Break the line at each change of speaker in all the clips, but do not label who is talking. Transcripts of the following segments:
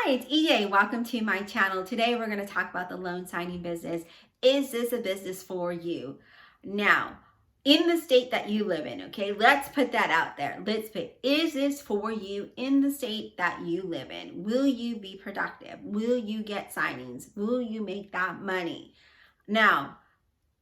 Hi, it's EJ. Welcome to my channel. Today we're going to talk about the loan signing business. Is this a business for you? Now, in the state that you live in, okay, let's put that out there. Is this for you in the state that you live in? Will you be productive? Will you get signings? Will you make that money? Now,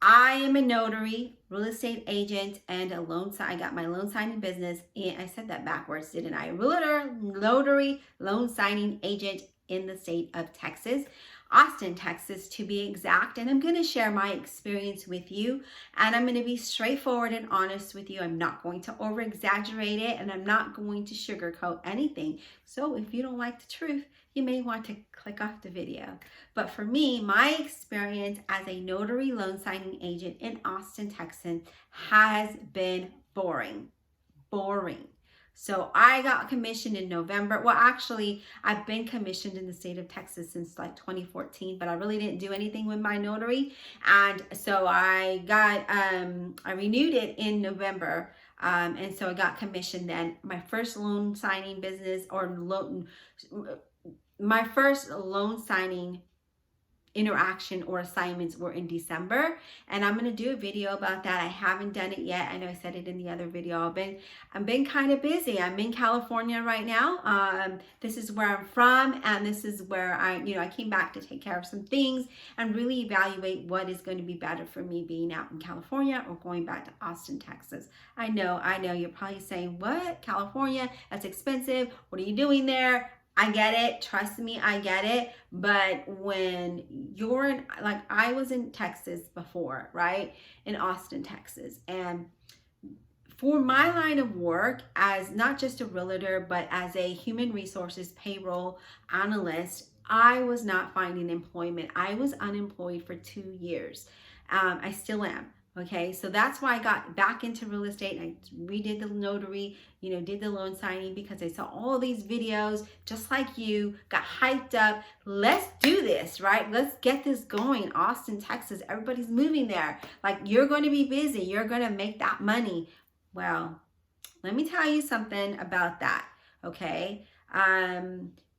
I am a notary, real estate agent, and a loan sign. I got my loan signing business. And I said that backwards, didn't I? Realtor, notary, loan signing agent in the state of Texas, Austin, Texas, to be exact. And I'm going to share my experience with you. And I'm going to be straightforward and honest with you. I'm not going to over exaggerate it, and I'm not going to sugarcoat anything. So if you don't like the truth, you may want to click off the video. But for me, my experience as a notary loan signing agent in Austin, Texas has been boring. So I got commissioned in November. Well, actually, I've been commissioned in the state of Texas since like 2014, but I really didn't do anything with my notary. And so I renewed it in November. And so I got commissioned then. My first loan signing business my first loan signing interaction or assignments were in December, and I'm going to do a video about that. I haven't done it yet. I know I said it in the other video. I've been kind of busy. I'm in California right now. This is where I'm from, and this is where I came back to take care of some things and really evaluate what is going to be better for me being out in California or going back to Austin, Texas. I know you're probably saying, what? California? That's expensive. What are you doing there? I get it. Trust me, I get it. But when you're in, like I was in Texas before, right? In Austin, Texas. And for my line of work as not just a realtor, but as a human resources payroll analyst, I was not finding employment. I was unemployed for 2 years. I still am. Okay, so that's why I got back into real estate. I redid the notary, did the loan signing because I saw all these videos just like you, got hyped up. Let's do this, right? Let's get this going. Austin, Texas, everybody's moving there. Like, you're going to be busy. You're going to make that money. Well, let me tell you something about that, okay?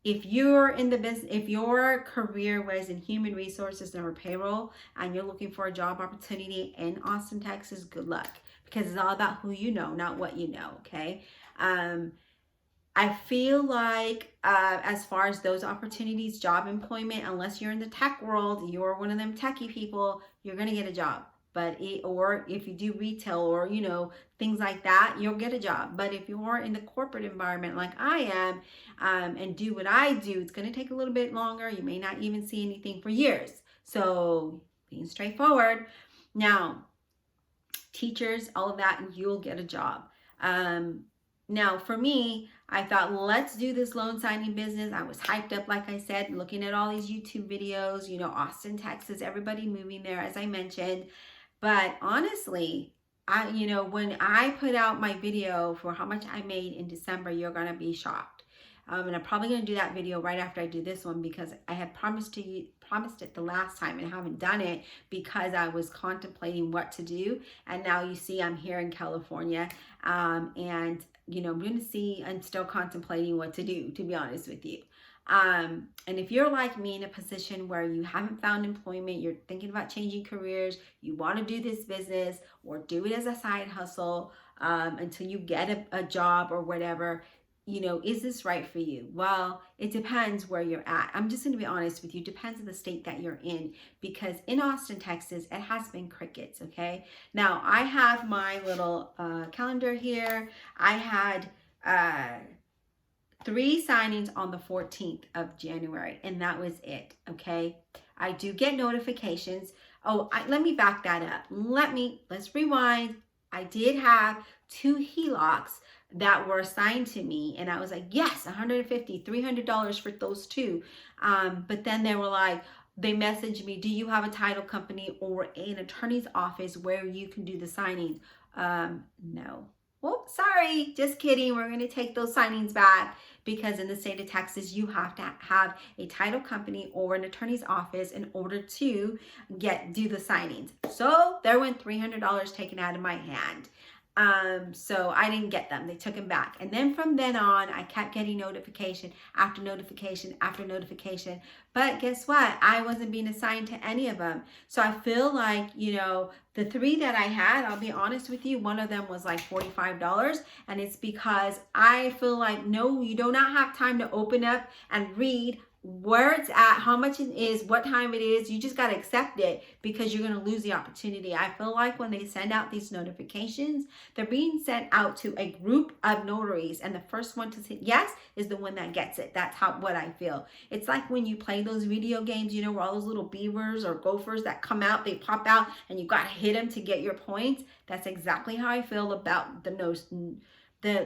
If you're in the business, if your career was in human resources or payroll and you're looking for a job opportunity in Austin, Texas, good luck, because it's all about who you know, not what you know, okay? I feel like as far as those opportunities, job employment, unless you're in the tech world, you're one of them techie people, you're going to get a job. Or if you do retail or, things like that, you'll get a job. But if you're in the corporate environment like I am, and do what I do, it's going to take a little bit longer. You may not even see anything for years. So being straightforward. Now, teachers, all of that, and you'll get a job. Now, for me, I thought, let's do this loan signing business. I was hyped up, like I said, looking at all these YouTube videos, Austin, Texas, everybody moving there, as I mentioned. But honestly, when I put out my video for how much I made in December, you're going to be shocked. And I'm probably going to do that video right after I do this one because I had promised it the last time and I haven't done it because I was contemplating what to do. And now you see I'm here in California. And, I'm going to see, I'm still contemplating what to do, to be honest with you. And if you're like me in a position where you haven't found employment, you're thinking about changing careers, you want to do this business or do it as a side hustle until you get a job or whatever, is this right for you? Well, it depends where you're at. I'm just going to be honest with you. It depends on the state that you're in, because in Austin, Texas, it has been crickets, okay? Now, I have my little calendar here. I had 3 signings on the 14th of January, and that was it, okay? I do get notifications. Let me back that up. Let's rewind. I did have 2 HELOCs that were assigned to me, and I was like, yes, $150, $300 for those 2. But then they messaged me, do you have a title company or an attorney's office where you can do the signing? No. Well, sorry, just kidding. We're going to take those signings back because in the state of Texas, you have to have a title company or an attorney's office in order to do the signings. So there went $300 taken out of my hand. So I didn't get them. They took them back. And then from then on, I kept getting notification after notification after notification. But guess what? I wasn't being assigned to any of them. So I feel like, you know, the 3 that I had, I'll be honest with you, one of them was like $45. And it's because I feel like, no, you do not have time to open up and read where it's at, how much it is, what time it is. You just got to accept it because you're going to lose the opportunity. I feel like when they send out these notifications, they're being sent out to a group of notaries, and the first one to say yes is the one that gets it. That's what I feel. It's like when you play those video games, you know, where all those little beavers or gophers that come out, they pop out and you got to hit them to get your points. That's exactly how I feel about the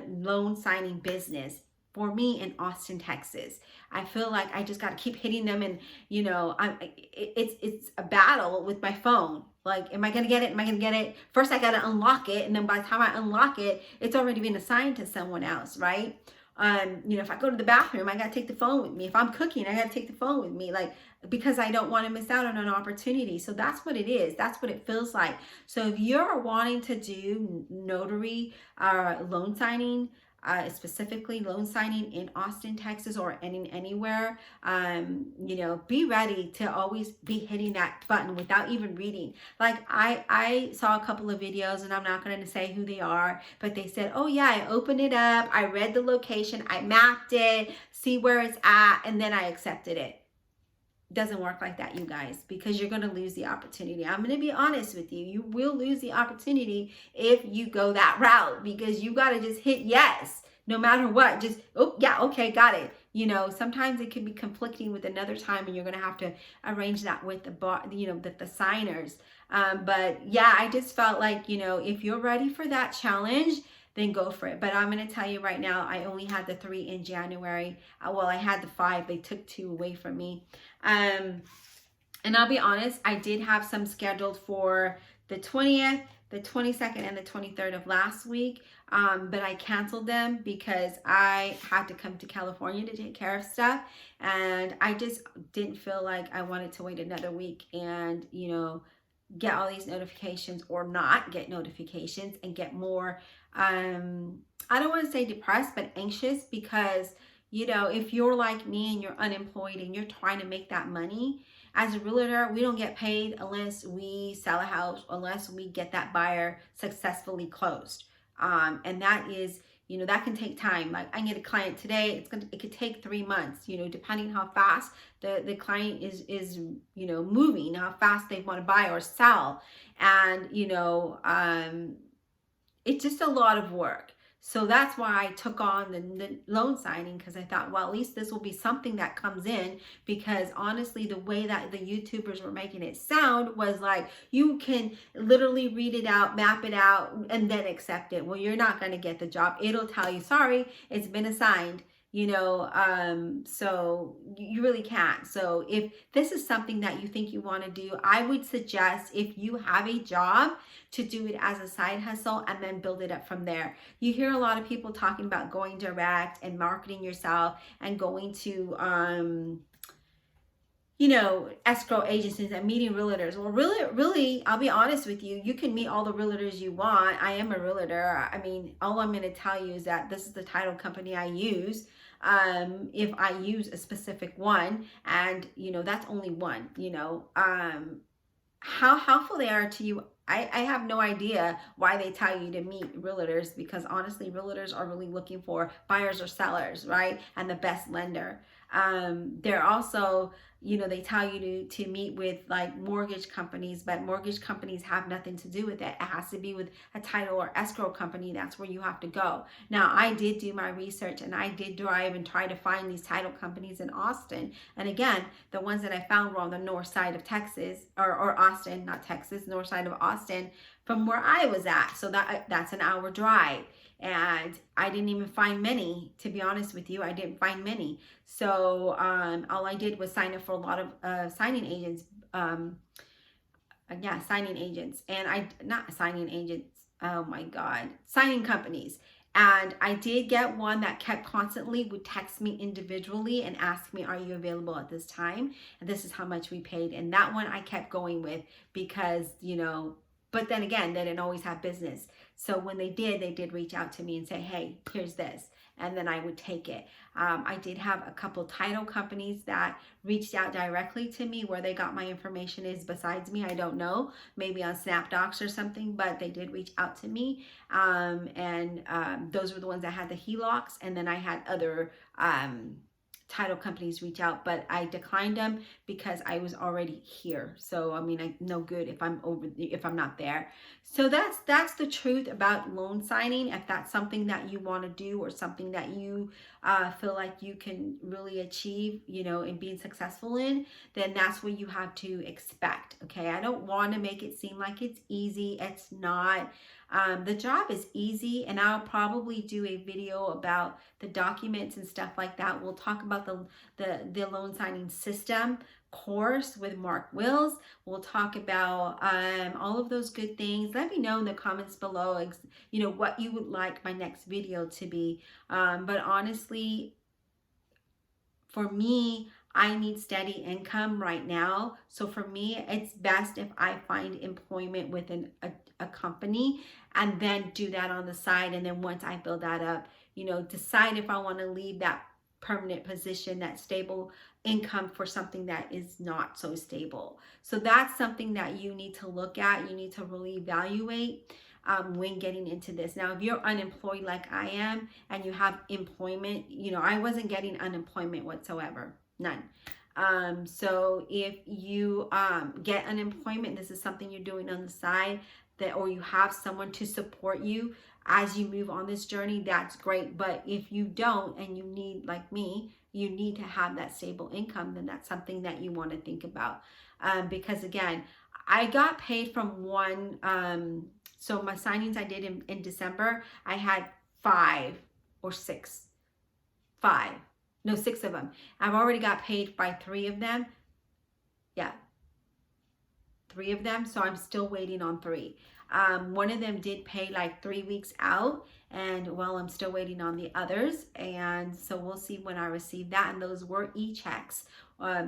loan signing business. For me in Austin, Texas, I feel like I just got to keep hitting them, and you know, it's a battle with my phone. Like, am I gonna get it? Am I gonna get it? First, I gotta unlock it, and then by the time I unlock it, it's already been assigned to someone else, right? You know, if I go to the bathroom, I gotta take the phone with me. If I'm cooking, I gotta take the phone with me, like, because I don't want to miss out on an opportunity. So that's what it is. That's what it feels like. So if you're wanting to do notary loan signing, specifically loan signing in Austin, Texas, or anywhere, you know, be ready to always be hitting that button without even reading. Like I saw a couple of videos, and I'm not going to say who they are, but they said, oh yeah, I opened it up, I read the location, I mapped it, see where it's at, and then I accepted it. Doesn't work like that, you guys, because you're going to lose the opportunity. I'm going to be honest with you. You will lose the opportunity if you go that route, because you got to just hit yes, no matter what. Just, oh yeah, okay, got it. You know, sometimes it can be conflicting with another time, and you're going to have to arrange that with the signers. But yeah, I just felt like, you know, if you're ready for that challenge, then go for it. But I'm going to tell you right now, I only had the 3 in January. Well, I had the 5. They took 2 away from me. And I'll be honest, I did have some scheduled for the 20th, the 22nd, and the 23rd of last week. But I canceled them because I had to come to California to take care of stuff. And I just didn't feel like I wanted to wait another week and, you know, get all these notifications or not get notifications and get more, I don't want to say depressed, but anxious, because, you know, if you're like me and you're unemployed and you're trying to make that money, as a realtor, we don't get paid unless we sell a house, unless we get that buyer successfully closed. And that is, you know, that can take time. Like, I get a client today, it could take 3 months, you know, depending how fast the client is, you know, moving, how fast they want to buy or sell. And, you know, it's just a lot of work. So that's why I took on the loan signing, because I thought, well, at least this will be something that comes in. Because honestly, the way that the YouTubers were making it sound was like, you can literally read it out, map it out, and then accept it. Well, you're not going to get the job. It'll tell you, sorry, it's been assigned. You know, so you really can't. So if this is something that you think you want to do, I would suggest, if you have a job, to do it as a side hustle and then build it up from there. You hear a lot of people talking about going direct and marketing yourself and going to, you know, escrow agencies and meeting realtors. Well, really, I'll be honest with you, you can meet all the realtors you want. I am a realtor. I mean, all I'm going to tell you is that this is the title company I use. If I use a specific one, and, you know, that's only one, you know, how helpful they are to you, I have no idea why they tell you to meet realtors, because honestly, realtors are really looking for buyers or sellers, right? And the best lender. They're also, you know, they tell you to meet with like mortgage companies, but mortgage companies have nothing to do with it. It has to be with a title or escrow company. That's where you have to go. Now, I did do my research, and I did drive and try to find these title companies in Austin. And again, the ones that I found were on the north side of Texas, or Austin, not Texas, north side of Austin from where I was at. So that's an hour drive. And I didn't even find many, to be honest with you. I didn't find many. So all I did was sign up for a lot of signing agents. Signing agents. And signing companies. And I did get one that kept constantly would text me individually and ask me, are you available at this time? And this is how much we paid. And that one I kept going with because, you know, But then again, they didn't always have business. So when they did reach out to me and say, hey, here's this. And then I would take it. I did have a couple title companies that reached out directly to me. Where they got my information is besides me. I don't know. Maybe on SnapDocs or something, but they did reach out to me. Those were the ones that had the HELOCs. And then I had other title companies reach out, but I declined them because I was already here. So I mean, I no good if I'm not there. So that's the truth about loan signing. If that's something that you want to do, or something that you feel like you can really achieve, in being successful in, then that's what you have to expect. Okay, I don't want to make it seem like it's easy. It's not. The job is easy, and I'll probably do a video about the documents and stuff like that. We'll talk about the loan signing system course with Mark Wills. We'll talk about all of those good things. Let me know in the comments below, what you would like my next video to be. But honestly, for me, I need steady income right now. So for me, it's best if I find employment within a company, and then do that on the side. And then once I build that up, decide if I want to leave that permanent position, that stable income, for something that is not so stable. So that's something that you need to look at. You need to really evaluate when getting into this. Now, if you're unemployed like I am, and you have employment, I wasn't getting unemployment whatsoever, none. So if you get unemployment, this is something you're doing on the side, or you have someone to support you as you move on this journey, that's great. But if you don't, and you need, like me, you need to have that stable income, then that's something that you want to think about. Because again, I got paid from one, so my signings I did in December, I had 6 of them. I've already got paid by 3 of them. Yeah, 3 of them. So I'm still waiting on 3. One of them did pay like 3 weeks out, and I'm still waiting on the others. And so we'll see when I receive that. And those were e-checks.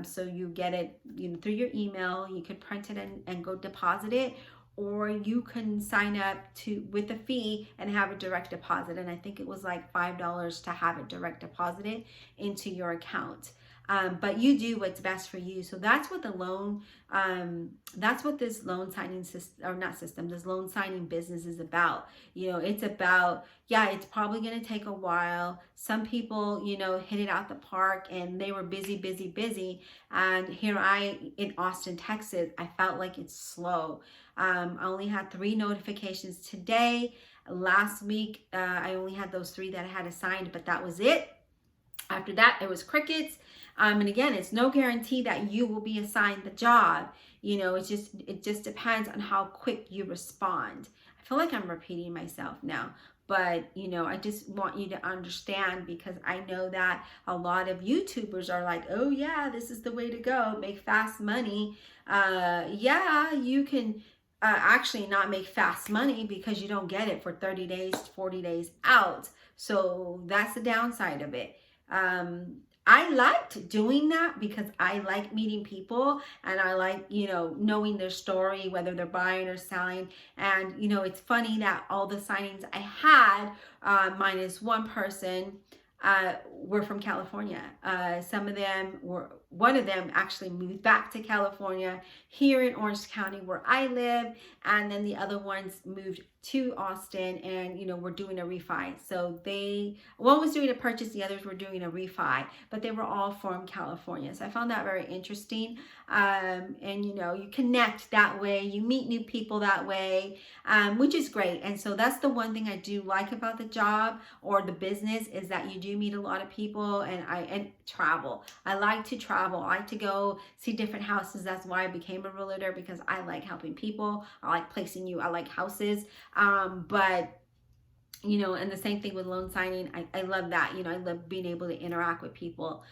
So you get it, through your email. You could print it and go deposit it, or you can sign up with a fee and have a direct deposit. And I think it was like $5 to have it direct deposited into your account. But you do what's best for you. So that's what that's what this loan signing this loan signing business is about. It's about, it's probably going to take a while. Some people, hit it out the park, and they were busy. And here in Austin, Texas, I felt like it's slow. I only had 3 notifications today. Last week, I only had those 3 that I had assigned, but that was it. After that, it was crickets. And again, it's no guarantee that you will be assigned the job. It just depends on how quick you respond. I feel like I'm repeating myself now, but I just want you to understand, because I know that a lot of YouTubers are like, oh yeah, this is the way to go, make fast money. Yeah, you can actually not make fast money, because you don't get it for 30 days, 40 days out. So that's the downside of it. I liked doing that because I like meeting people, and I like, knowing their story, whether they're buying or selling. And, it's funny that all the signings I had, minus one person, were from California. One of them actually moved back to California here in Orange County where I live. And then the other ones moved to Austin, and, we're doing a refi. So one was doing a purchase, the others were doing a refi, but they were all from California. So I found that very interesting. And, you connect that way, you meet new people that way, which is great. And so that's the one thing I do like about the job or the business, is that you do meet a lot of people, and travel. I like to travel. I like to go see different houses. That's why I became a realtor, because I like helping people. I like placing I like houses. But and the same thing with loan signing. I love that. I love being able to interact with people.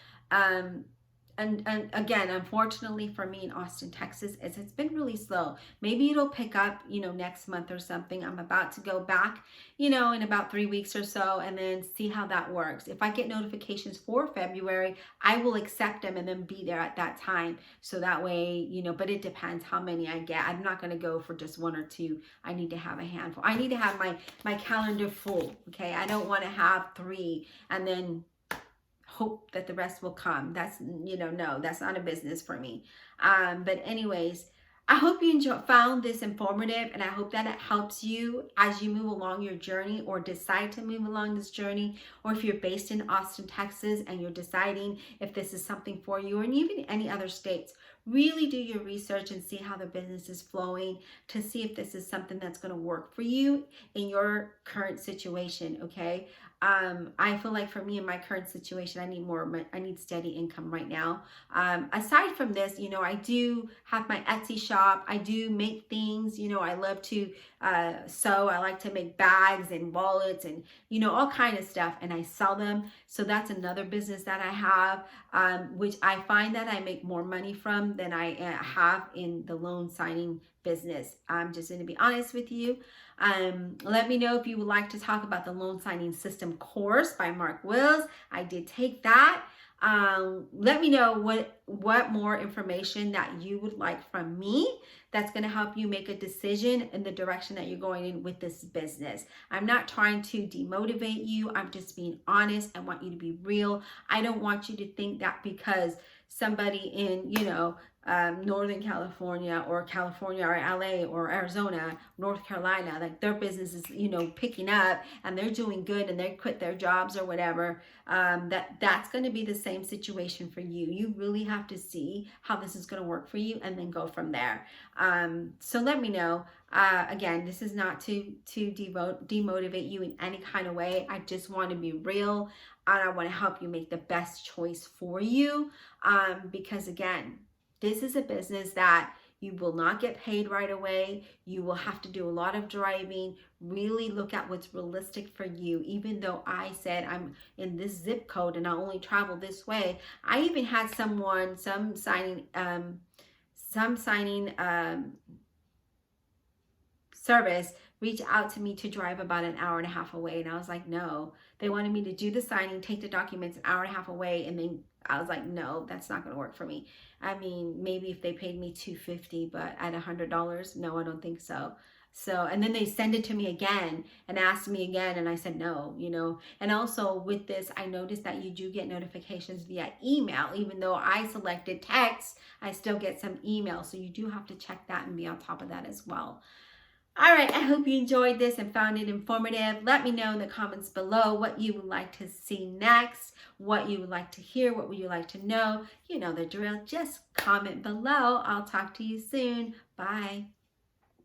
and again, unfortunately for me in Austin, Texas, is it's been really slow. Maybe it'll pick up, next month or something. I'm about to go back, in about 3 weeks or so, and then see how that works. If I get notifications for February, I will accept them and then be there at that time. So that way, but it depends how many I get. I'm not going to go for just one or two. I need to have a handful. I need to have my calendar full. Okay. I don't want to have 3 and then hope that the rest will come. That's, no, that's not a business for me. But anyways, I hope you found this informative, and I hope that it helps you as you move along your journey or decide to move along this journey, or if you're based in Austin, Texas, and you're deciding if this is something for you, or even any other states. Really do your research and see how the business is flowing to see if this is something that's going to work for you in your current situation, okay? I feel like for me in my current situation, I need steady income right now. Aside from this, I do have my Etsy shop. I do make things, I love to sew. I like to make bags and wallets and, all kind of stuff, and I sell them. So that's another business that I have, which I find that I make more money from than I have in the loan signing business. I'm just going to be honest with you. Let me know if you would like to talk about the loan signing system course by Mark Wills. I did take that. Let me know what more information that you would like from me that's going to help you make a decision in the direction that you're going in with this business. I'm not trying to demotivate you. I'm just being honest. I want you to be real. I don't want you to think that because somebody in, Northern California or LA or Arizona, North Carolina, like their business is, picking up and they're doing good and they quit their jobs or whatever, that's going to be the same situation for you. You really have to see how this is going to work for you and then go from there. So let me know. Again, this is not to demotivate you in any kind of way. I just want to be real and I want to help you make the best choice for you. Because again, this is a business that you will not get paid right away. You will have to do a lot of driving. Really look at what's realistic for you. Even though I said I'm in this zip code and I only travel this way, I even had some signing service reach out to me to drive about an hour and a half away. And I was like, no. They wanted me to do the signing, take the documents an hour and a half away, and then I was like, no, that's not going to work for me. I mean, maybe if they paid me $250, but at $100, no, I don't think so. So, and then they send it to me again and asked me again, and I said no, And also with this, I noticed that you do get notifications via email. Even though I selected text, I still get some email. So you do have to check that and be on top of that as well. All right, I hope you enjoyed this and found it informative. Let me know in the comments below what you would like to see next, what you would like to hear, what would you like to know. You know the drill. Just comment below. I'll talk to you soon. Bye.